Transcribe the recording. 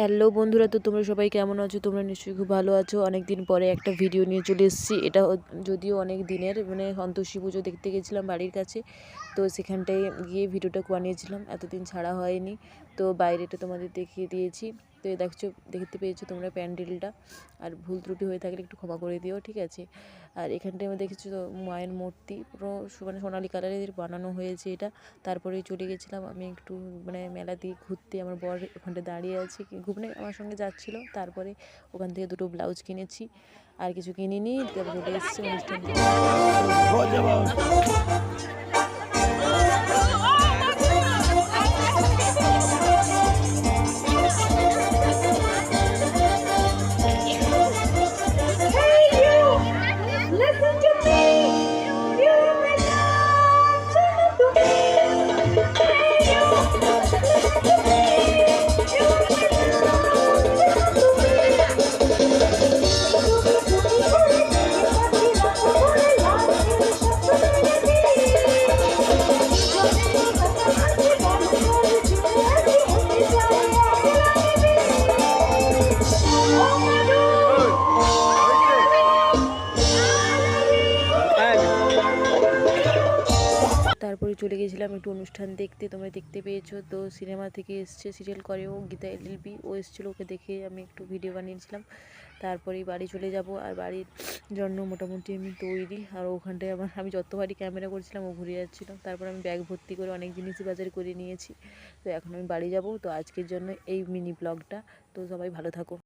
Hello বন্ধুরা, তো তোমরা সবাই কেমন আছো? তোমরা নিশ্চয়ই খুব ভালো আছো। অনেক দিন পরে একটা ভিডিও নিয়ে চলে এসেছি। এটা যদিও অনেক দিনের, সন্তোষী পুজো দেখতে গেছিলাম বাড়ির কাছে, তো সেখানটায় গিয়ে ভিডিওটা বানিয়েছিলাম। এতদিন ছাড়া হয়নি, তো বাইরেটা তোমাদের দেখিয়ে দিয়েছি। তো দেখতে পেয়েছো তোমরা প্যান্ডেলটা। আর ভুল ত্রুটি হয়ে থাকলে একটু ক্ষমা করে দিও, ঠিক আছে? আর এখানটায় আমরা দেখেছি তো মায়ের মূর্তি পুরো সোনালি কালারের বানানো হয়েছে এটা। তারপরেই চলে গেছিলাম আমি একটু মেলা দিয়ে ঘুরতে। আমার বর ওখানটা দাঁড়িয়ে আছে, আমার সঙ্গে যাচ্ছিল। তারপরে ওখান থেকে দুটো ব্লাউজ কিনেছি, আর কিছু কিনিনি। তারপর চলে এসেছি অনুষ্ঠান দেখতে। তারপরে চলে গেছিলাম একটু অনুষ্ঠান দেখতে। তোমরা দেখতে পেয়েছো তো, সিনেমা থেকে এসছে, সিরিয়াল করে ও, গীতা এলএলবি, ও এসেছিলো, ওকে দেখে আমি একটু ভিডিও বানিয়েছিলাম। তারপরেই বাড়ি চলে যাব। আর বাড়ির জন্য মোটামুটি আমি তৈরি। আর ওখানটায় আমি যতবারই ক্যামেরা করছিলাম ও ঘুরে যাচ্ছিলো। তারপর আমি ব্যাগ ভর্তি করে অনেক জিনিসই বাজার করে নিয়েছি। তো এখন আমি বাড়ি যাব। তো আজকের জন্য এই মিনি ব্লগটা। তো সবাই ভালো থাকো।